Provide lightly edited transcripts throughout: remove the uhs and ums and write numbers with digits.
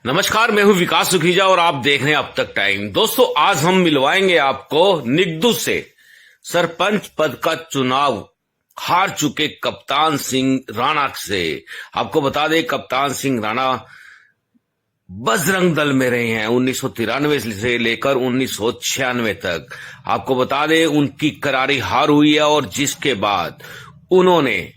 नमस्कार, मैं हूं विकास सुखीजा और आप देख रहे हैं अब तक टाइम। दोस्तों, आज हम मिलवाएंगे आपको निगदू से सरपंच पद का चुनाव हार चुके कप्तान सिंह राणा से। आपको बता दें, कप्तान सिंह राणा बजरंग दल में रहे हैं 1993 से लेकर 1996 तक। आपको बता दें, उनकी करारी हार हुई है और जिसके बाद उन्होंने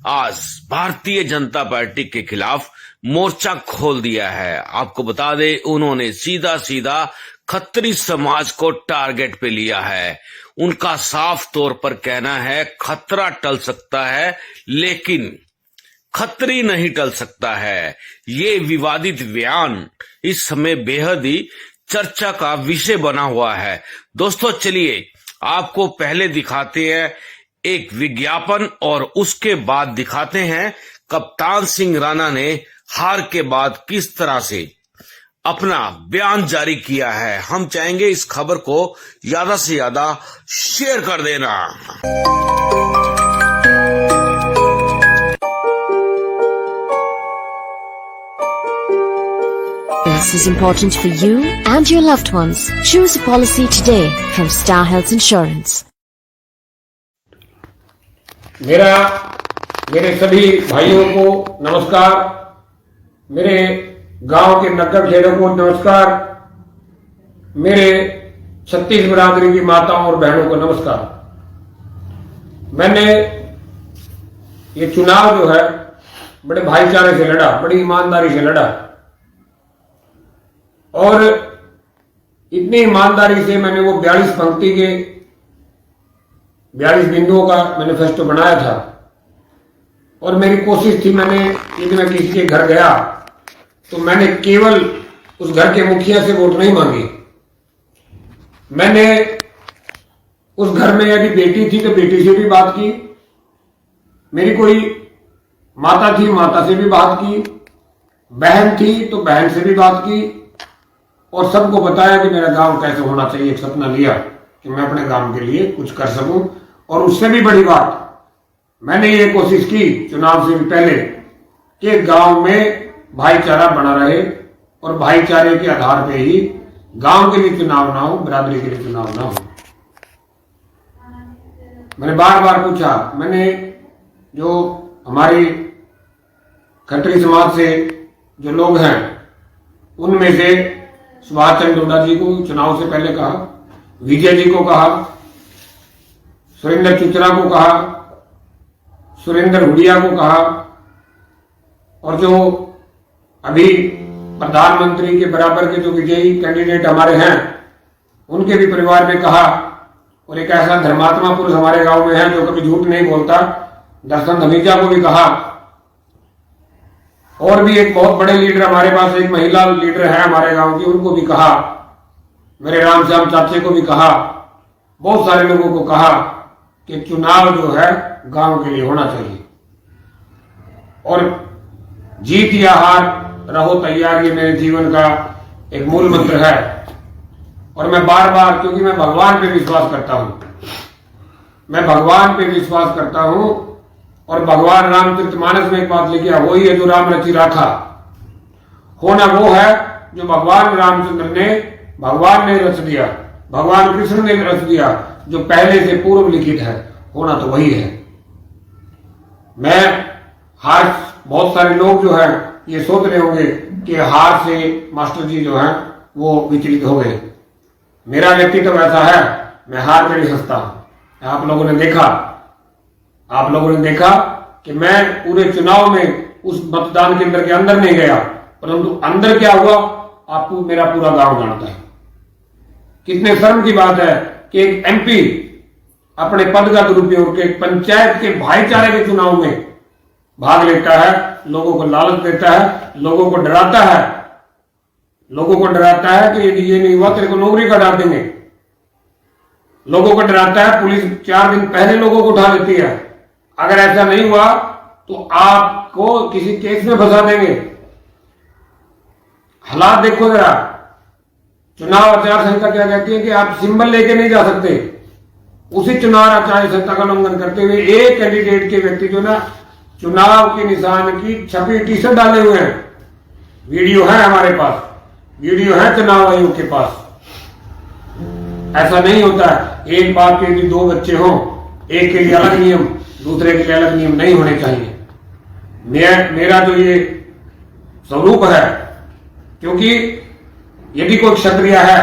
आज भारतीय जनता पार्टी के खिलाफ मोर्चा खोल दिया है। आपको बता दें, उन्होंने सीधा सीधा खत्री समाज को टारगेट पे लिया है। उनका साफ तौर पर कहना है, खतरा टल सकता है लेकिन खत्री नहीं टल सकता है। ये विवादित बयान इस समय बेहद ही चर्चा का विषय बना हुआ है। दोस्तों, चलिए आपको पहले दिखाते हैं एक विज्ञापन और उसके बाद दिखाते हैं कप्तान सिंह राणा ने हार के बाद किस तरह से अपना बयान जारी किया है। हम चाहेंगे इस खबर को ज्यादा से ज्यादा शेयर कर देना। This is important for you and your loved ones. Choose a policy today from Star Health Insurance. मेरे सभी भाइयों को नमस्कार। मेरे गांव के नगर खेड़ों को नमस्कार। मेरे छत्तीस बिरादरी की माताओं और बहनों को नमस्कार। मैंने ये चुनाव जो है बड़े भाईचारे से लड़ा, बड़ी ईमानदारी से लड़ा और इतनी ईमानदारी से मैंने वो 42 पंक्ति के 42 बिंदुओं का मैनिफेस्टो बनाया था। और मेरी कोशिश थी, मैंने यदि मैं किसी के घर गया तो मैंने केवल उस घर के मुखिया से वोट नहीं मांगी। मैंने उस घर में यदि बेटी थी तो बेटी से भी बात की, मेरी कोई माता थी माता से भी बात की, बहन थी तो बहन से भी बात की और सबको बताया कि मेरा गांव कैसे होना चाहिए। एक सपना लिया कि मैं अपने गांव के लिए कुछ कर सकूं। और उससे भी बड़ी बात, मैंने ये कोशिश की चुनाव से भी पहले कि गांव में भाईचारा बना रहे और भाईचारे के आधार पे ही गांव के लिए चुनाव ना हो, बिरादरी के लिए चुनाव ना हो। मैंने बार बार पूछा। मैंने जो हमारी खत्री समाज से जो लोग हैं उनमें से सुभाष चंद्र डोडा जी को चुनाव से पहले कहा, विजय जी को कहा, सुरेंद्र चुचरा को कहा, सुरेंद्र हुडिया को कहा और जो अभी प्रधानमंत्री के बराबर के जो विजयी कैंडिडेट हमारे हैं उनके भी परिवार में कहा। और एक ऐसा धर्मात्मा पुरुष हमारे गांव में है जो कभी झूठ नहीं बोलता, दर्शन धमीजा को भी कहा। और भी एक बहुत बड़े लीडर हमारे पास, एक महिला लीडर है हमारे गांव की, उनको भी कहा। मेरे रामश्याम चाचे को भी कहा। बहुत सारे लोगों को कहा कि चुनाव जो है गांव के लिए होना चाहिए और जीत या हार रहो तैयार, ये मेरे जीवन का एक मूल मंत्र है। और मैं बार बार, क्योंकि मैं भगवान पे विश्वास करता हूं, मैं भगवान पे विश्वास करता हूं और भगवान रामचरितमानस में एक बात लिखी है, वही है जो राम रचि राखा। होना वो है जो भगवान रामचंद्र ने, भगवान ने रच दिया, भगवान कृष्ण ने रच दिया, जो पहले से पूर्व लिखित है। होना तो वही है। मैं हार, बहुत सारे लोग जो है ये सोच रहे होंगे कि हार से मास्टर जी जो है वो विचलित हो गए। मेरा व्यक्तित्व ऐसा है, मैं हार पे नहीं हंसता। आप लोगों ने देखा कि मैं पूरे चुनाव में उस मतदान केंद्र के अंदर नहीं गया, परंतु अंदर क्या हुआ आपको मेरा पूरा गांव जानता है। कितने शर्म की बात है कि एक एमपी अपने पद का दुरुपयोग के पंचायत के भाईचारे के चुनाव में भाग लेता है, लोगों को लालच देता है, लोगों को डराता है कि यदि ये नहीं हुआ तेरे को नौकरी का डाल देंगे। लोगों को डराता है, पुलिस 4 दिन पहले लोगों को उठा लेती है। अगर ऐसा नहीं हुआ तो आपको किसी केस में फंसा देंगे। हालात देखो जरा। चुनाव आचार संहिता क्या कहती है कि आप सिंबल लेके नहीं जा सकते। उसी चुनाव आचार संहिता का उल्लंघन करते हुए एक कैंडिडेट के व्यक्ति जो ना चुनाव के निशान की छपी टी शर्ट डाले हुए हैं, वीडियो है हमारे पास, वीडियो है चुनाव आयोग के पास। ऐसा नहीं होता है एक बाप के भी दो बच्चे हों, एक के लिए अलग नियम, दूसरे के लिए अलग नियम नहीं होने चाहिए। मेरा जो ये स्वरूप है, क्योंकि यदि कोई क्षत्रिय है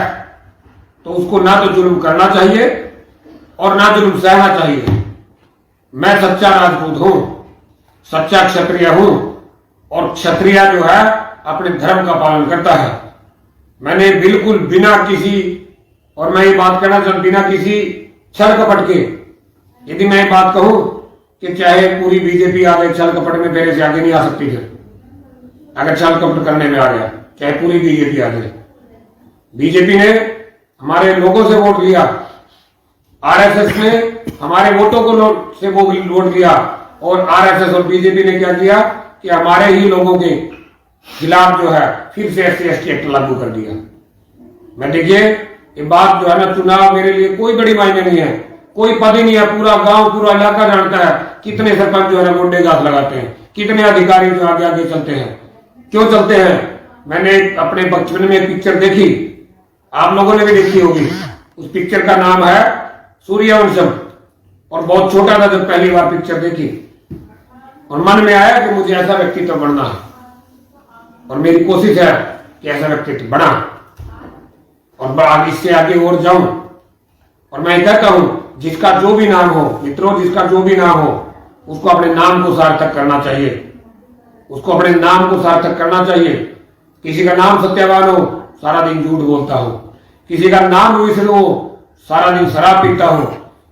तो उसको ना तो जुल्म करना चाहिए और ना जुल्म सहना चाहिए। मैं सच्चा राजपूत हूं, सच्चा क्षत्रिय हूं, और क्षत्रिय जो है अपने धर्म का पालन करता है। मैंने बिल्कुल बिना किसी, और मैं ये बात कहना चाहता, बिना किसी छल कपट के, यदि मैं ये बात कहूं कि चाहे पूरी बीजेपी आ गई छल कपट में, मेरे से आगे नहीं आ सकती थी। अगर छल कपट करने में आ गया, चाहे पूरी बीजेपी आ जाए। बीजेपी ने हमारे लोगों से वोट लिया, आरएसएस ने हमारे वोटों को से वोट लिया, और आरएसएस और बीजेपी ने क्या किया कि हमारे ही लोगों के खिलाफ जो है फिर से SC/ST एक्ट लागू कर दिया। मैं देखिए, ये बात जो है ना, चुनाव मेरे लिए कोई बड़ी मायने नहीं है, कोई पद ही नहीं है। पूरा गांव, पूरा इलाका जानता है कितने सरपंच जो है ना गुंडे घास लगाते हैं, कितने अधिकारी जो आगे आगे चलते हैं, क्यों चलते हैं। मैंने अपने बचपन में एक पिक्चर देखी, आप लोगों ने भी देखी होगी। उस पिक्चर का नाम है सूर्यवंशम, और बहुत छोटा था जब पहली बार पिक्चर देखी, और मन में आया कि मुझे ऐसा व्यक्तित्व बनना है, और मेरी कोशिश है कि ऐसा व्यक्तित्व बना, और इससे आगे और जाऊं। और मैं कहता हूं, जिसका जो भी नाम हो मित्रों, जिसका जो भी नाम हो, उसको अपने नाम को सार्थक करना चाहिए, उसको अपने नाम को सार्थक करना चाहिए। किसी का नाम सत्यवान हो, सारा दिन झूठ बोलता हो। किसी का नाम विष्णु हो, सारा दिन शराब पीता हो।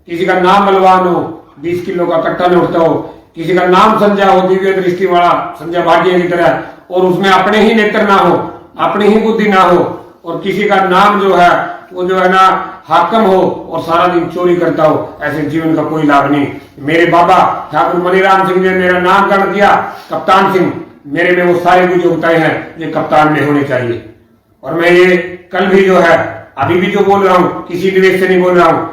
किसी का नाम बलवान हो, 20 किलो का कट्टा में उठता हो। किसी का नाम संजय हो, दिव्य दृष्टि वाला संजय भाटिया की तरह, और उसमें अपने ही नेत्र ना हो, अपनी ही बुद्धि ना हो। और किसी का नाम जो है वो जो है ना हाकम हो और सारा दिन चोरी करता हो, ऐसे जीवन का कोई लाभ नहीं। मेरे बाबा ठाकुर मनीराम सिंह ने मेरा नामकरण किया कप्तान सिंह। मेरे में वो सारे गुण योग्यताएं हैं जो कप्तान में होने चाहिए। और मैं ये कल भी जो है, अभी भी जो बोल रहा हूं, किसी निवेश से नहीं बोल रहा हूं।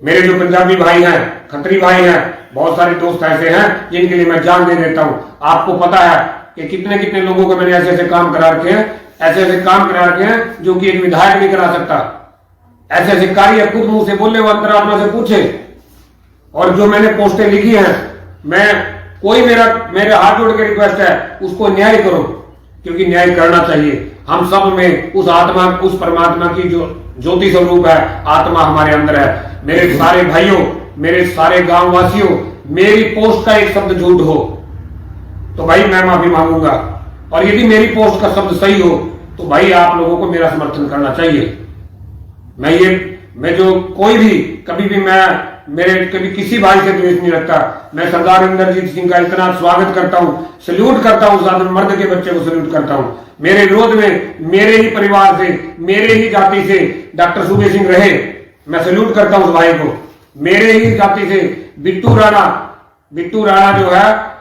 मेरे जो पंजाबी भाई हैं, खत्री भाई हैं, बहुत सारे दोस्त ऐसे हैं जिनके लिए मैं जान दे देता हूं। आपको पता है कि कितने कितने लोगों को मैंने ऐसे ऐसे काम करा रखे हैं, ऐसे ऐसे काम करा रखे हैं जो कि एक विधायक नहीं करा सकता। ऐसे ऐसे कार्य खुद मुंह से बोले, वो अंतरात्मा से पूछे। और जो मैंने पोस्टें लिखी हैं, मेरे हाथ जोड़ के रिक्वेस्ट है, उसको न्याय करो, क्योंकि न्याय करना चाहिए। हम सब में उस आत्मा, उस परमात्मा की जो ज्योति स्वरूप है, आत्मा हमारे अंदर है। मेरे सारे भाइयों, मेरे सारे गांव वासियों, मेरी पोस्ट का एक शब्द झूठ हो तो भाई मैं माफी मांगूंगा, और यदि मेरी पोस्ट का शब्द सही हो तो भाई आप लोगों को मेरा समर्थन करना चाहिए। मैं जो कोई भी कभी भी कभी किसी भाई से द्वेष नहीं रखता। मैं सरदार इंद्रजीत सिंह का इतना स्वागत करता हूं, सल्यूट करता हूं, साथ में मर्द के बच्चे को सल्यूट करता हूं। मेरे विरोध में मेरे ही परिवार से, मेरे ही जाति से डॉक्टर सूबे सिंह रहे, मैं सल्यूट करता हूं उस भाई को। मेरे ही जाति से बिट्टू राणा जो है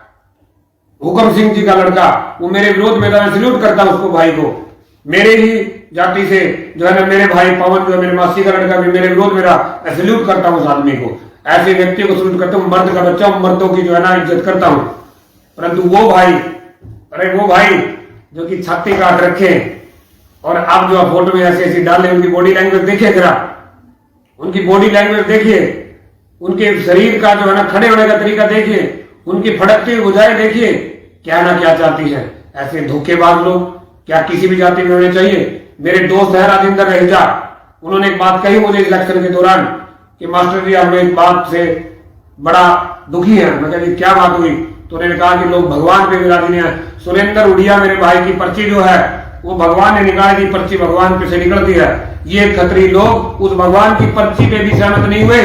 हुक्म सिंह जी का लड़का, वो मेरे विरोध में था, मैं सल्यूट करता हूं उसको, भाई को। मेरे ही जाति से जो है ना मेरे भाई पवन जो है मेरे मासी का लड़का भी मेरे विरोध में रहा, मैं सल्यूट करता हूं उस आदमी को। ऐसे व्यक्ति को सल्यूट करता हूं। मर्द का बच्चा, मर्दों की जो है ना इज्जत करता हूं। परंतु वो भाई जो कि छाती काट रखे और अब जो फोटो में ऐसे ऐसी डाले, उनकी बॉडी लैंग्वेज देखिए जरा, उनकी बॉडी लैंग्वेज देखिए, उनके शरीर का जो है ना खड़े होने का तरीका देखिए, उनकी फड़कती हुई भुजाएं देखिए, क्या ना क्या चाहती है। ऐसे धोखेबाज लोग क्या किसी भी जाति में होने चाहिए। मेरे दोस्त है राजेंद्र रहेजा, उन्होंने एक बात कही मुझे इलेक्शन के दौरान कि मास्टर जी हम एक बात से बड़ा दुखी है। मैं कहा क्या बात हुई? तो उन्होंने कहा कि लोग भगवान पे विराजी है। सुरेंद्र उड़िया मेरे भाई की पर्ची जो है वो भगवान ने निकाली थी, पर्ची भगवान पे से निकलती है। ये खत्री लोग उस भगवान की पर्ची पे भी सहमत नहीं हुए।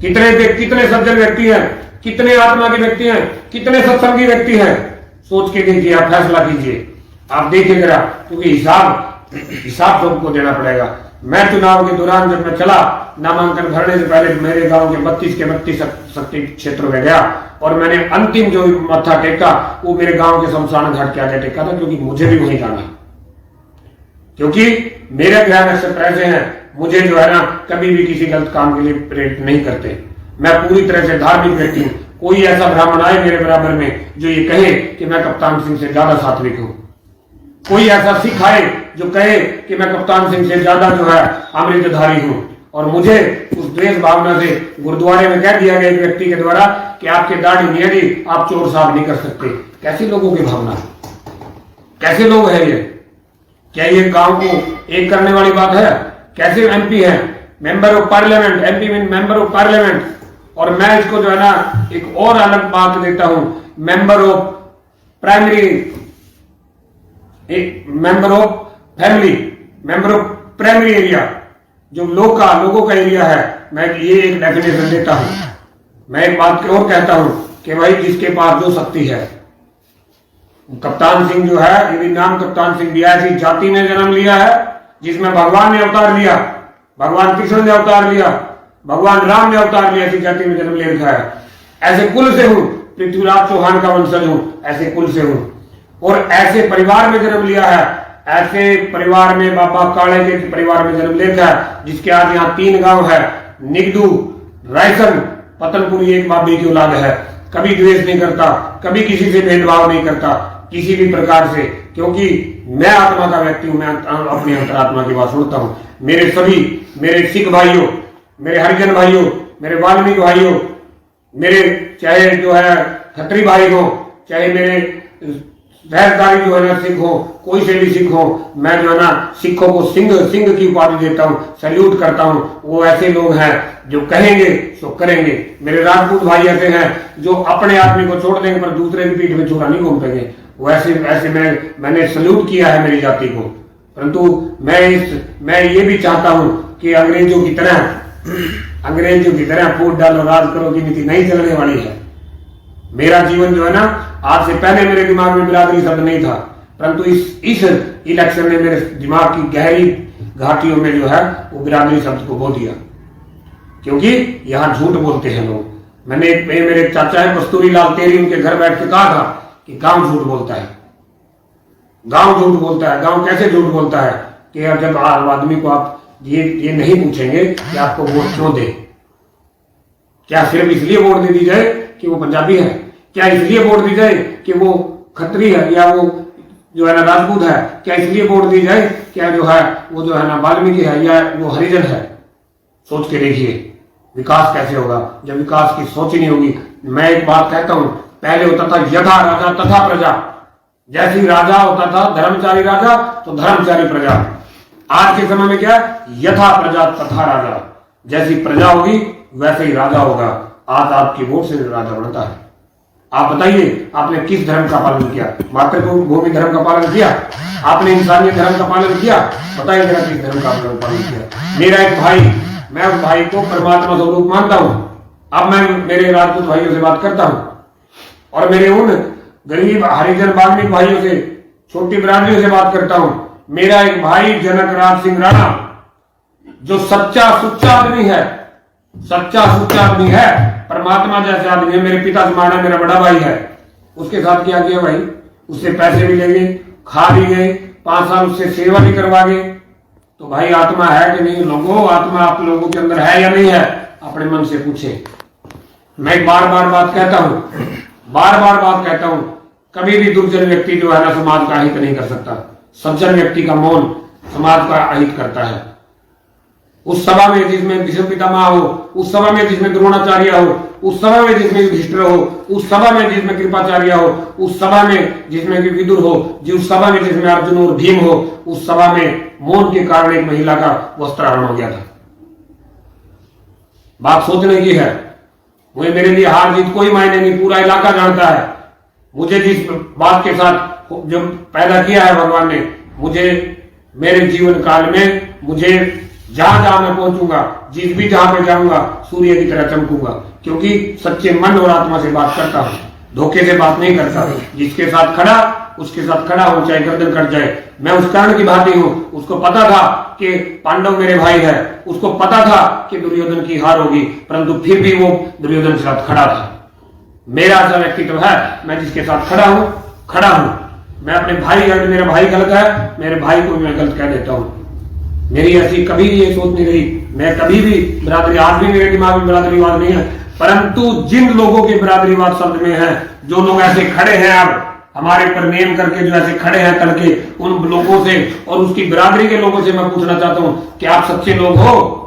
कितने सज्जन व्यक्ति हैं, कितने आत्मा के व्यक्ति हैं, कितने सत्संगी व्यक्ति हैं, सोच के देखिए, आप फैसला कीजिए, आप देखिए जरा, क्योंकि हिसाब सबको देना पड़ेगा। मैं चुनाव के दौरान जब मैं चला, नामांकन भरने से पहले मेरे गांव के 32 के 32 शक्ति क्षेत्रों में गया और मैंने अंतिम जो मत्था टेका वो मेरे गांव के शमशान घाट के आगे टेका था, क्योंकि मुझे भी वहीं जाना, क्योंकि मेरे ग्रह नक्षत्र ऐसे हैं, मुझे जो है ना कभी भी किसी गलत काम के लिए प्रेरित नहीं करते। मैं पूरी तरह से धार्मिक व्यक्ति हूं, कोई ऐसा ब्राह्मण आए मेरे बराबर में जो ये कहे कि मैं कप्तान सिंह से ज्यादा सात्विक हूं। कोई ऐसा सिख आए जो कहे कि मैं कप्तान सिंह से ज्यादा जो है अमृतधारी हूं। और मुझे उस द्वेष भावना से गुरुद्वारे में कह दिया गया एक व्यक्ति के द्वारा कि आपके दाढ़ी नहीं है जी, आप चोर साहब नहीं कर सकते। कैसी लोगों की भावना है, कैसे लोग हैं ये? क्या ये गांव को एक करने वाली बात है? कैसे एमपी है, member of parliament, MP mean member of parliament. और मैं इसको जो है ना एक और अलग बात देता हूं, मेंबर ऑफ प्राइमरी, एक member of family, member of primary area, जो लोगों का एरिया है, मैं ये एक डेफिनेशन देता हूं। मैं एक बात और कहता हूं कि भाई जिसके पास जो शक्ति है, कप्तान सिंह जो है, ये भी नाम कप्तान सिंह दिया, ऐसी जाति में जन्म लिया है जिसमें भगवान ने अवतार लिया, भगवान कृष्ण ने अवतार लिया, भगवान राम ने अवतार लिया, ऐसी जाति में जन्म ले रखा है। ऐसे कुल से हूं, पृथ्वीराज चौहान का वंशज हूं, ऐसे कुल से हूं और ऐसे परिवार में जन्म लिया है, ऐसे परिवार में बाबा काले के परिवार में जन्म लेता है, जिसके आज यहाँ 3 गांव है, निगदू, रायसन, पतनपुरी, एक बाबी की औलाद है। कभी द्वेष नहीं करता, कभी किसी से भेदभाव नहीं करता किसी भी प्रकार से, क्योंकि मैं आत्मा का व्यक्ति हूं, मैं अपनी अंतरात्मा की बात सुनता हूं। मेरे सभी, मेरे सिख भाइयों, मेरे हरिजन भाइयों, मेरे वाल्मीकि भाइयों, मेरे चाहे जो है खत्री भाई हो, चाहे मेरे सहजदारी जो है ना सिख हो, कोई से भी सिख हो, मैं जो है ना सिखों को सिंह की उपाधि देता हूं, सैल्यूट करता हूं। वो ऐसे लोग हैं जो कहेंगे सो करेंगे। मेरे राजपूत भाई ऐसे हैं जो अपने आदमी को छोड़ देंगे पर दूसरे की पीठ में छुरा नहीं घूमेंगे। वो ऐसे मैंने सैल्यूट किया है मेरी जाति को। परंतु मैं ये भी चाहता हूं कि अंग्रेजों की तरह फूट डालो राज करो की नीति नहीं चलने वाली है। मेरा जीवन जो है ना, आज से पहले मेरे दिमाग में बिरादरी शब्द नहीं था, परंतु इस इलेक्शन ने मेरे दिमाग की गहरी घाटियों में जो है वो बिरादरी शब्द को बो दिया, क्योंकि यहां झूठ बोलते हैं लोग। मेरे चाचा है कस्तूरी लाल तेरी, उनके घर बैठ के कहा था कि गांव झूठ बोलता है, गांव झूठ बोलता है। गांव कैसे झूठ बोलता है कि जब आदमी को आप ये नहीं पूछेंगे कि आपको वोट क्यों दे, क्या सिर्फ इसलिए वोट दे दी जाए कि वो पंजाबी है, क्या इसलिए वोट दी जाए कि वो खत्री है या वो जो है ना राजपूत है, क्या इसलिए वोट दी जाए क्या जो है वो जो है ना वाल्मीकि है या वो हरिजन है। सोच के देखिए विकास कैसे होगा जब विकास की सोच ही नहीं होगी। मैं एक बात कहता हूं, पहले होता था यथा राजा तथा प्रजा, जैसी राजा होता था धर्मचारी राजा तो धर्मचारी प्रजा। आज के समय में क्या, यथा प्रजा तथा राजा, जैसी प्रजा होगी वैसे ही राजा होगा। आज आपकी वोट से राजा बनता है। आप बताइए आपने किस धर्म का पालन किया? मातृभूमि धर्म का पालन किया? आपने इंसानियत धर्म का पालन किया? बताइए मेरा किस धर्म का पालन किया? मेरा एक भाई, मैं उस भाई को परमात्मा स्वरूप मानता हूं। अब मैं मेरे राजपूत भाइयों से बात करता हूं और मेरे उन गरीब हरिजन वाल्मीकि भाइयों से, छोटी बिरादरियों से बात करता हूं। मेरा एक भाई जनक राज सिंह राणा जो सच्चा सुच्चा आदमी है, सच्चा सुच्चा आदमी है, परमात्मा जैसे आदमी है, मेरे पिता समाना मेरा बड़ा भाई है। उसके साथ क्या किया भाई? उससे पैसे भी ले गए, खा भी गए, 5 साल उससे सेवा भी करवा गए। तो भाई आत्मा है कि नहीं? लोगों, आत्मा आप लोगों के अंदर है या नहीं है? अपने मन से पूछे। मैं बार बार बात कहता हूं, कभी भी दुर्जन व्यक्ति जो है ना समाज का अहित नहीं कर सकता। सज्जन व्यक्ति का मौन समाज का अहित करता है। उस सभा में जिसमें भीष्म पितामह हो, उस सभा में जिसमें द्रोणाचार्य हो, उस सभा में जिसमें युधिष्ठिर हो, उस सभा में जिसमें कृपाचार्य हो, उस सभा में जिसमें विदुर हो, उस सभा में जिसमें अर्जुन और भीम हो, उस सभा में मौन के कारण एक महिला का वस्त्रहरण हो गया था। बात सोचने की है। मुझे मेरे लिए हार जीत कोई मायने नहीं, पूरा इलाका जानता है। मुझे जिस बात के साथ जो पैदा किया है भगवान ने, मुझे मेरे जीवन काल में मुझे जहां मैं पहुंचूंगा, जिस भी जहां पर जाऊंगा, सूर्य की तरह चमकूंगा, क्योंकि सच्चे मन और आत्मा से बात करता हूं, धोखे से बात नहीं करता। जिसके साथ खड़ा उसके साथ खड़ा हूं, चाहे गर्दन कट जाए। मैं उस कर्ण की भांति हूं। उसको पता था कि पांडव मेरे भाई है, उसको पता था कि दुर्योधन की हार होगी, परंतु फिर भी वो दुर्योधन के साथ खड़ा था। मेरा ऐसा व्यक्तित्व है, मैं जिसके साथ खड़ा हूं। मैं अपने भाई, अगर मेरा भाई गलत है, मेरे भाई को मैं गलत कह देता हूं। मेरी ऐसी कभी ये सोच नहीं रही। मैं कभी भी बिरादरी, आज भी मेरे दिमाग में बिरादरीवाद नहीं है, परंतु जिन लोगों की बिरादरीवाद शब्द में है, जो लोग ऐसे खड़े हैं अब हमारे पर नेम करके, जो ऐसे खड़े हैं करके, उन लोगों से और उसकी बिरादरी के लोगों से मैं पूछना चाहता हूं कि आप सच्चे लोग हो?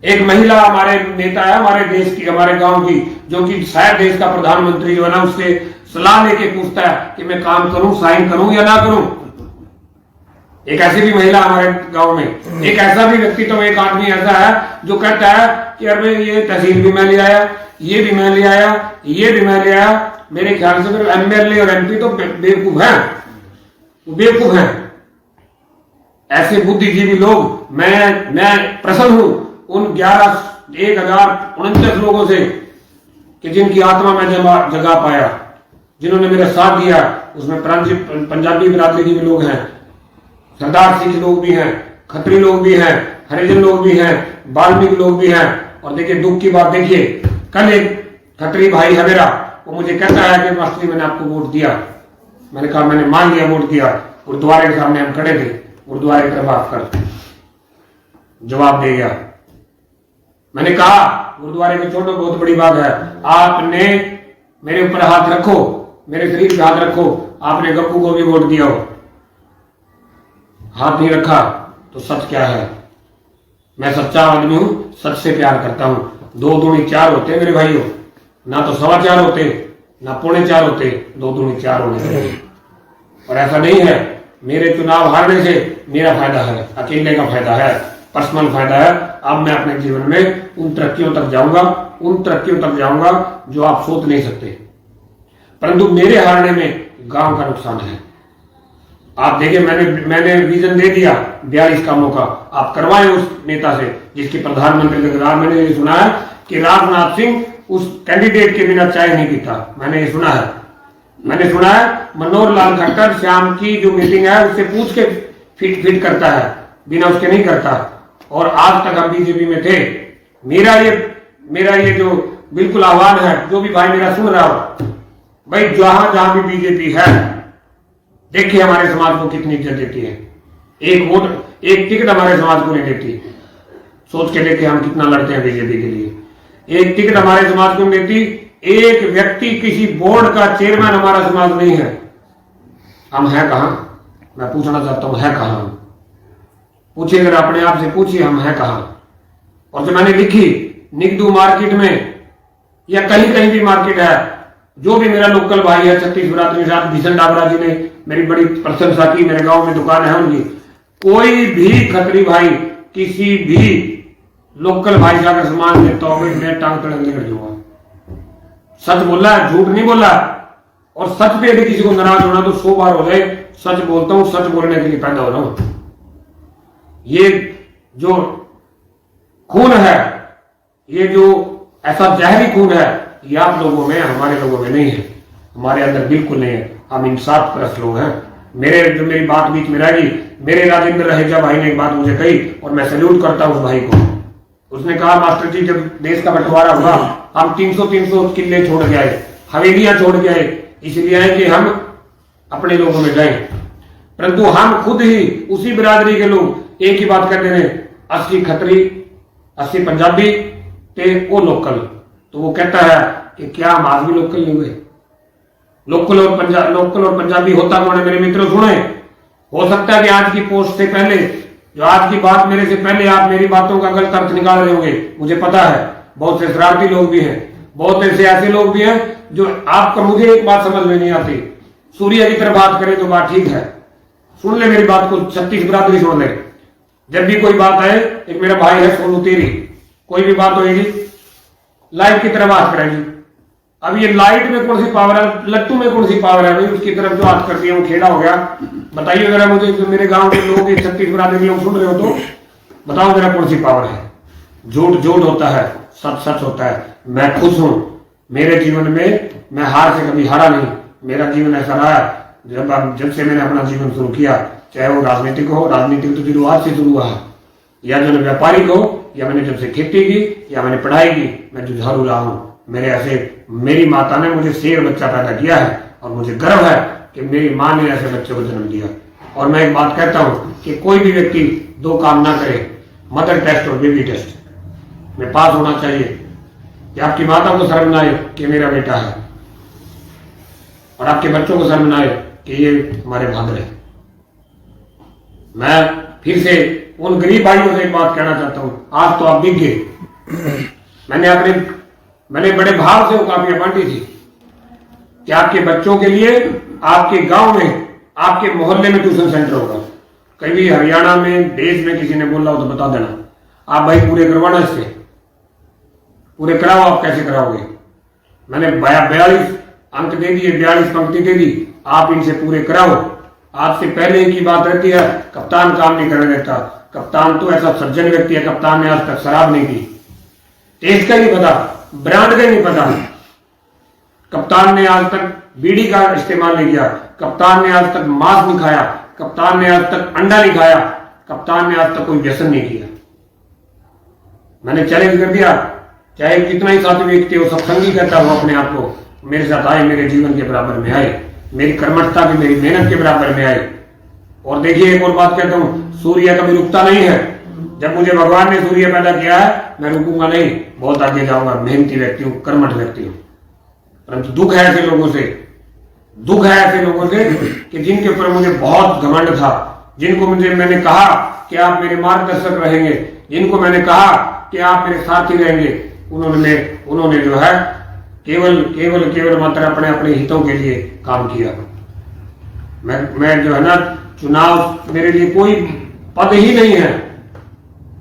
एक महिला हमारे नेता है, हमारे देश की, हमारे गांव की, जो कि शायद देश का प्रधानमंत्री जो है ना, उससे सलाह लेके पूछता है कि मैं काम करूं, साइन करूं या ना करूं। एक ऐसी भी महिला हमारे गांव में, एक ऐसा भी व्यक्ति, तो एक आदमी ऐसा है जो कहता है कि अरे ये तहसील भी मैं ले आया, ये भी मैं ले आया, ये भी मैं ले आया। मेरे ख्याल से तो एमएलए और एमपी तो बेवकूफ हैं, बेवकूफ हैं। ऐसे बुद्धिजीवी लोग, मैं प्रसन्न हूं उन 1049 लोगों से कि जिनकी आत्मा में जगा पाया, जिन्होंने मेरा साथ दिया। उसमें पंजाबी बिरादरी के भी लोग हैं, सरदार सिंह लोग भी हैं, खत्री लोग भी हैं, हरिजन लोग भी हैं, वाल्मीकि लोग भी हैं। और देखिए दुख की बात, देखिए कल एक खत्री भाई है मेरा, वो मुझे कहता है कि मास्टर जी मैंने आपको वोट दिया। मैंने कहा मैंने मान लिया, वोट दिया। गुरुद्वारे के सामने हम खड़े थे, गुरुद्वारे की तरफ आकर जवाब दे गया। मैंने कहा गुरुद्वारे को छोड़ो, बहुत बड़ी बात है, आपने मेरे ऊपर हाथ रखो, मेरे शरीर पे हाथ रखो, आपने गप्पू को भी वोट दिया हो, हाथ नहीं रखा तो सच क्या है? मैं सच्चा आदमी हूं, सच से प्यार करता हूं। 2 दूनी 4 होते मेरे भाइयों, ना तो 4.25 होते, ना 3.25 होते, 2 दूनी 4 होने चाहिए। और ऐसा नहीं है मेरे चुनाव हारने से मेरा फायदा है, अकेले का फायदा है, पर्सनल फायदा है। अब मैं अपने जीवन में उन तरक्कियों तक जाऊंगा, उन तरक्कियों तक जाऊंगा जो आप सोच नहीं सकते। परंतु मेरे हारने में गांव का नुकसान है। आप देखिए मैंने विजन दे दिया 42 कामों का, आप करवाएं उस नेता से जिसकी प्रधानमंत्री के खिलाफ। मैंने ये सुना है कि राजनाथ सिंह उस कैंडिडेट के बिना चाय नहीं पीता, मैंने ये सुना है। मैंने सुना है मनोहर लाल खट्टर शाम की जो मीटिंग है उससे पूछ के फिट करता है, बिना उसके नहीं करता। और आज तक हम बीजेपी में थे। मेरा ये जो बिल्कुल आह्वान है, जो भी भाई मेरा सुन रहा हो, भाई जहां जहां भी बीजेपी है, देखिए हमारे समाज को कितनी इज्जत देती है। एक वोट, एक टिकट हमारे समाज को नहीं देती। सोच के देखिए हम कितना लड़ते हैं बीजेपी के लिए। एक टिकट हमारे समाज को नहीं देती। एक व्यक्ति, किसी बोर्ड का चेयरमैन हमारा समाज नहीं है। हम हैं कहां? मैं पूछना चाहता हूं, है कहां? पूछिए, अगर अपने आप से पूछिए हम हैं कहां। और जो मैंने लिखी निगदू मार्केट में या कहीं कहीं भी मार्केट है, जो भी मेरा लोकल भाई है छत्तीसगढ़ के साथ, भीषण डाबरा जी ने मेरी बड़ी प्रशंसा की, मेरे गांव में दुकान है उनकी। कोई भी खत्री भाई किसी भी लोकल भाई से अगर सामान लेता हो, मैं टांग तड़कने कर दूंगा। सच बोला है, झूठ नहीं बोला। और सच पे यदि किसी को नाराज होना तो 100 बार हो जाए। सच बोलता हूं, सच बोलने के लिए पैदा हो रहा हूं। ये जो खून है, ये जो ऐसा जहरी खून है, ये आप लोगों में, हमारे लोगों में नहीं है, हमारे अंदर बिल्कुल नहीं है। हम इंसाफ परस्त लोग हैं। मेरी बात बीच में रहेगी। मेरे राजेंद्र रहेजा भाई ने एक बात मुझे कही और मैं सैल्यूट करता हूं उस भाई को। उसने कहा मास्टर जी जब देश का बंटवारा हुआ हम 300 किले छोड़ के आए, हवेलियां छोड़ के आए, इसलिए आए कि हम अपने लोगों में जाएं। परंतु हम खुद ही उसी बिरादरी के लोग एक ही बात कहते हैं, 80 खत्री 80 पंजाबी ते वो लोकल। तो वो कहता है कि क्या हम आज भी लोकल नहीं हुए? लोकल और पंजाबी होता कौन है मेरे मित्रों? सुने, हो सकता है कि आज की पोस्ट से पहले, जो आज की बात मेरे से पहले आप मेरी बातों का गलत अर्थ निकाल रहे होंगे, मुझे पता है। बहुत से शरारती लोग भी हैं, बहुत ऐसे लोग भी हैं जो आपका, मुझे एक बात समझ में नहीं आती। सूर्य की तरफ बात करें तो बात ठीक है, सुन ले मेरी बात को, 36 बिरादरी सुन ले। जब भी कोई बात आए, एक मेरा भाई है सोनू तेरी, कोई भी बात होगी लाइट की तरफ बात करेगी। अब ये लाइट में कौन सी पावर है, लट्टू में कौन सी पावर है भाई? उसकी तरफ जो बात करती है वो खेड़ा हो गया। बताइए जरा मुझे, जो मेरे गांव के लोग 36 बिरादरी लोग सुन रहे हो तो बताओ जरा कौन सी पावर है? झूठ झूठ होता है, सच सच होता है। मैं खुश हूं, मेरे जीवन में मैं हार से कभी हारा नहीं। मेरा जीवन ऐसा रहा है, जब से मैंने अपना जीवन शुरू किया, चाहे वो राजनीतिक हो, राजनीतिक तो शुरुआत से शुरू हुआ, या जो व्यापारिक हो, या मैंने जब से खेती की, या मैंने पढ़ाई की, मैं जुझारू रहा हूं। मेरी माता ने मुझे शेर बच्चा पैदा किया है और मुझे गर्व है कि मेरी माँ ने ऐसे बच्चे को जन्म दिया। और मैं एक बात कहता हूं कि कोई भी व्यक्ति 2 काम ना करे, मदर टेस्ट और बेबी टेस्ट में पास होना चाहिए। कि आपकी माता को शर्म ना आए कि मेरा बेटा है, और आपके बच्चों को शर्म ना आए कि ये हमारे भादर है। मैं फिर से उन गरीब भाइयों से एक बात कहना चाहता हूं, आज तो आप दिख गए। मैंने बड़े भाव से वो काफियां बांटी थी कि आपके बच्चों के लिए आपके गांव में, आपके मोहल्ले में ट्यूशन सेंटर होगा। कभी हरियाणा में, देश में किसी ने बोला हो तो बता देना। आप भाई पूरे करवाना, इससे पूरे कराओ। आप कैसे कराओगे? मैंने 42 अंक दे दिए, 42 पंक्ति दे दी, आप इनसे पूरे कराओ। आपसे पहले की बात रहती है, कप्तान काम नहीं करने देता। कप्तान तो ऐसा सज्जन व्यक्ति है, कप्तान ने आज तक शराब नहीं पी, टेस्ट का नहीं पता, ब्रांड का नहीं पता। कप्तान ने आज तक बीड़ी का इस्तेमाल नहीं किया, कप्तान ने आज तक मांस नहीं खाया, कप्तान ने आज तक अंडा नहीं खाया, कप्तान ने आज तक कोई व्यसन नहीं किया। मैंने चैलेंज कर दिया, चाहे कितना ही साथी व्यक्ति हो, सत्संगी कहता हो अपने आप को, मेरे साथ आए, मेरे जीवन के बराबर में आए, मेरी कर्मठता की, मेरी मेहनत के बराबर में आए। और देखिए एक और बात कहता हूं, सूर्य कभी रुकता नहीं है। जब मुझे भगवान ने सूर्य पैदा किया है, मैं रुकूंगा नहीं, बहुत आगे जाऊंगा। मेहनती व्यक्ति हूं, कर्मठ व्यक्ति हूं। परंतु दुख है ऐसे लोगों से, दुख है ऐसे लोगों से कि जिनके ऊपर मुझे बहुत घमंड था, जिनको मैंने कहा कि आप मेरे मार्गदर्शक रहेंगे, जिनको मैंने कहा कि आप मेरे साथी रहेंगे, उन्होंने जो है केवल मात्र अपने अपने हितों के लिए काम किया। मैं जो है ना, चुनाव मेरे लिए कोई पद ही नहीं है।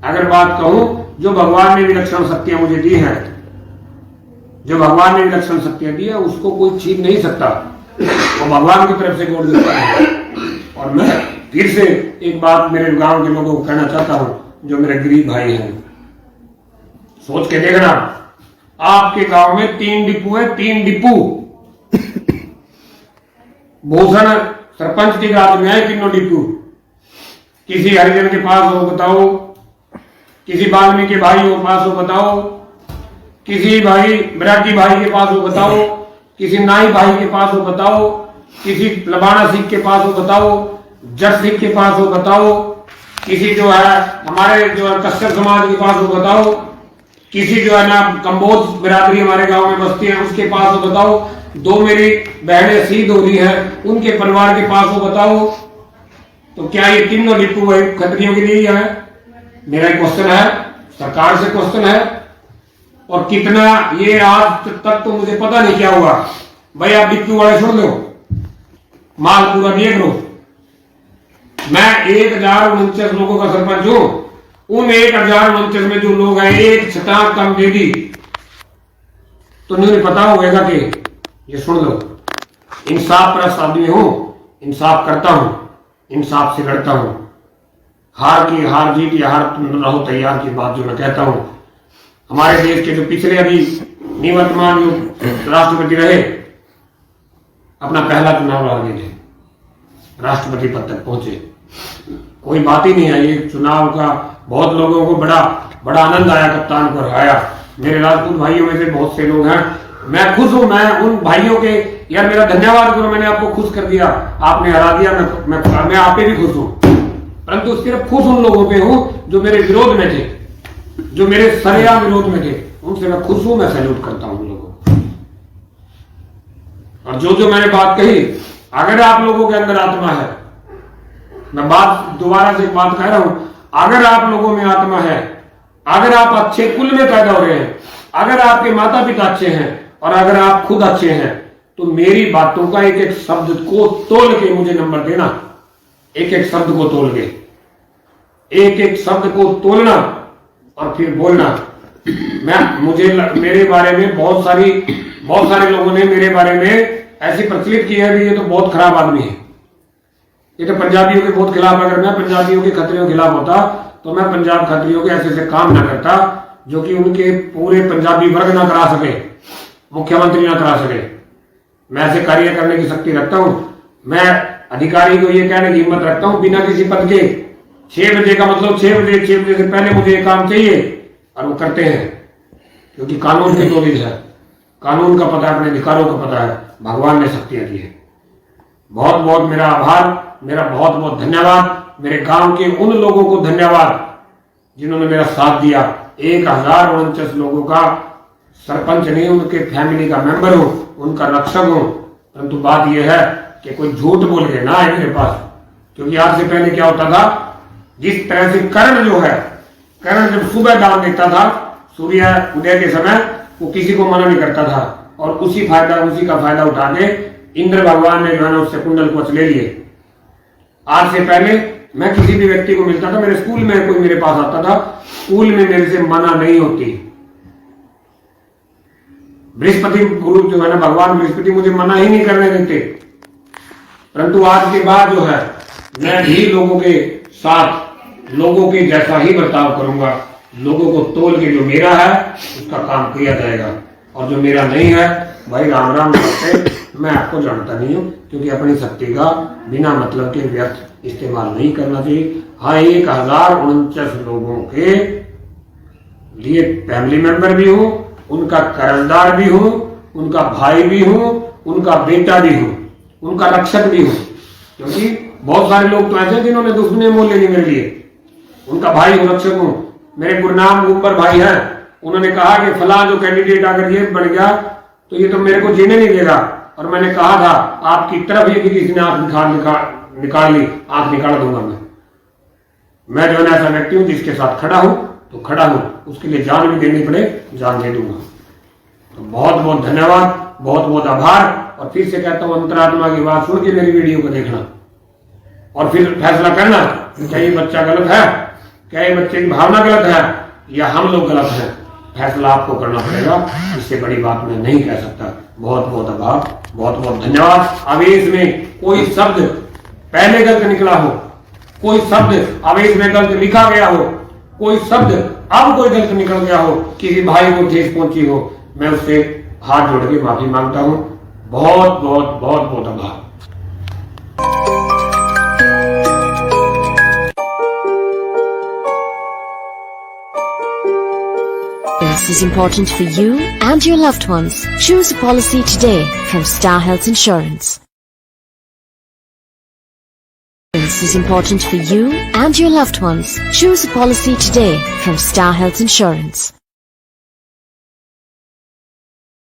अगर बात कहूं, जो भगवान ने विलक्षण शक्तियां मुझे दी हैं, जो भगवान ने विलक्षण शक्तियां दी है, उसको कोई छीन नहीं सकता। वो भगवान की तरफ से गोद देता है। और मैं फिर से एक बात मेरे गांव के लोगों को कहना चाहता हूं, जो मेरे गरीब भाई हैं, सोच के देखना, आपके गांव में 3 डिपू है, 3 डिपू। भूषण सरपंच की रात में आए, तीनों डिपू। किसी हरिजन के पास हो बताओ, किसी वाल्मीकि भाई हो पास हो बताओ, किसी भाई मराठी भाई के पास हो बताओ, किसी नाई भाई के पास हो बताओ, किसी लबाना सिख के पास हो बताओ, जट सिख के पास हो बताओ, किसी जो है हमारे जो है कश्यप समाज के पास हो बताओ, किसी जो है ना कंबोज बिरादरी हमारे गांव में बसती है उसके पास हो बताओ, 2 मेरी बहनें शहीद हो रही है उनके परिवार के पास हो बताओ। तो क्या ये तीनों डिपू है खत्रियों के लिए है? मेरा क्वेश्चन है, सरकार से क्वेश्चन है। और कितना ये आज तक तो मुझे पता नहीं क्या हुआ। भाई आप डिपू वाले सुन लो, माल पूरा दिए करो। मैं 1049 लोगों का सरपंच हूं, उन 1049 में जो लोग हैं, एक छटाक कम दे दी तो नहीं पता होगा कि ये सुन लो, इंसाफ परस्त आदमी हूं, इंसाफ करता हूं, इंसाफ से लड़ता हूं। हार की हार जीत या हार तुम रहो तैयार की बात जो मैं कहता हूं। हमारे देश के जो पिछले अभी निवर्तमान जो राष्ट्रपति रहे, अपना पहला चुनाव लड़ गए थे, राष्ट्रपति पद तक पहुंचे। कोई बात ही नहीं है। ये चुनाव का बहुत लोगों को बड़ा आनंद आया, कप्तान को हराया। मेरे राजपूत भाइयों में से बहुत से लोग हैं, मैं खुश हूं। मैं उन भाइयों के, यार मेरा धन्यवाद करो, मैंने आपको खुश कर दिया, आपने हरा दिया। मैं आप पे भी खुश हूं, परंतु सिर्फ खुश उन लोगों पे हूं जो मेरे विरोध में थे, जो मेरे सरेआम विरोध में थे, उनसे मैं खुश हूं। मैं सैल्यूट करता हूं उन लोगों को। और जो मैंने बात कही, अगर आप लोगों के अंदर आत्मा है, मैं बात दोबारा से एक बात कह रहा हूं, अगर आप लोगों में आत्मा है, अगर आप अच्छे कुल में पैदा हो रहे हैं, अगर आपके माता पिता अच्छे हैं और अगर आप खुद अच्छे हैं, तो मेरी बातों का एक एक शब्द को तोल के मुझे नंबर देना। एक एक शब्द को तोल के, एक एक शब्द को तोलना और फिर बोलना। मेरे बारे में बहुत सारे लोगों ने मेरे बारे में ऐसी प्रचलित की है कि ये तो बहुत खराब आदमी है, ये तो पंजाबियों के बहुत खिलाफ। अगर मैं पंजाबियों के खतरियों के खिलाफ होता तो मैं पंजाब खतरियों के ऐसे काम ना करता जो कि उनके पूरे पंजाबी वर्ग ना करा सके, मुख्यमंत्री ना करा सके। मैं ऐसे कार्य करने की शक्ति रखता हूं। मैं अधिकारी को ये कहने की हिम्मत रखता हूं बिना किसी पद के, 6 बजे का मतलब 6 बजे से पहले मुझे काम चाहिए, और वो करते हैं क्योंकि कानून की नॉलेज है, कानून का पता है, अपने अधिकारों का पता है, भगवान ने शक्तियां दी है। बहुत बहुत मेरा आभार, मेरा बहुत बहुत धन्यवाद। मेरे गांव के उन लोगों को धन्यवाद जिन्होंने मेरा साथ दिया। 1049 लोगों का सरपंच नहीं, उनके फैमिली का मेंबर हूं, उनका रक्षक हूं। परंतु बात यह है कि कोई झूठ बोल के ना आए मेरे पास, क्योंकि आज से पहले क्या होता था, जिस तरह से कर्ण जो है, कर्ण जब सुबह दान देता था सूर्य उदय के समय, वो किसी को मना नहीं करता था, और उसी का फायदा उठा के इंद्र भगवान ने जो है ना उससे कुंडल कवच ले लिए। आज से पहले मैं किसी भी व्यक्ति को मिलता था, मेरे स्कूल में कोई मेरे पास आता था, स्कूल में मेरे से मना नहीं होती। बृहस्पति गुरु जो है ना, भगवान बृहस्पति मुझे मना ही नहीं करने देते। परंतु आज के बाद जो है मैं भी लोगों के साथ लोगों के जैसा ही बर्ताव करूंगा। लोगों को तोल के जो मेरा है उसका काम किया जाएगा, और जो मेरा नहीं है भाई राम राम करते मैं आपको जानता नहीं हूं, क्योंकि अपनी शक्ति का बिना मतलब के व्यर्थ इस्तेमाल नहीं करना चाहिए। हाँ, 1049 लोगों के लिए फैमिली मेंबर भी हूं, उनका कर्जदार भी हूं, उनका भाई भी हूं, उनका बेटा भी हूं, उनका रक्षक भी हूं। क्योंकि बहुत सारे लोग तो ऐसे जिन्होंने दुश्मनी मोल लेनी मेरे लिए, उनका भाई हूं, रक्षक हूं। मेरे गुरनाम ऊपर भाई हैं, उन्होंने कहा कि फलां जो कैंडिडेट अगर ये बन गया तो ये तो मेरे को जीने नहीं देगा, और मैंने कहा था आपकी तरफ ये किसी ने आंख निकाल ली, आंख निकाल दूंगा मैं जो है ना ऐसा व्यक्ति हूं जिसके साथ खड़ा हूं तो खड़ा हूं, उसके लिए जान भी देनी पड़े जान दे दूंगा। तो बहुत बहुत धन्यवाद, बहुत बहुत आभार। और फिर से कहता हूं, अंतरात्मा की बात सुन के मेरी वीडियो को देखना और फिर फैसला करना, क्या ये बच्चा गलत है, क्या ये बच्चे की भावना गलत है, या हम लोग गलत हैं। फैसला आपको करना पड़ेगा, इससे बड़ी बात मैं नहीं कह सकता। बहुत बहुत आभार, बहुत बहुत धन्यवाद। आवेश में कोई शब्द पहले गलत निकला हो, कोई शब्द आवेश में गलत लिखा गया हो, कोई शब्द अब कोई गलत निकल गया हो, किसी भाई को ठेस पहुंची हो, मैं उससे हाथ जोड़ के माफी मांगता हूं। बहुत बहुत बहुत बहुत आभार। This is important for you and your loved ones. Choose a policy today from Star Health Insurance. This is important for you and your loved ones. Choose a policy today from Star Health Insurance.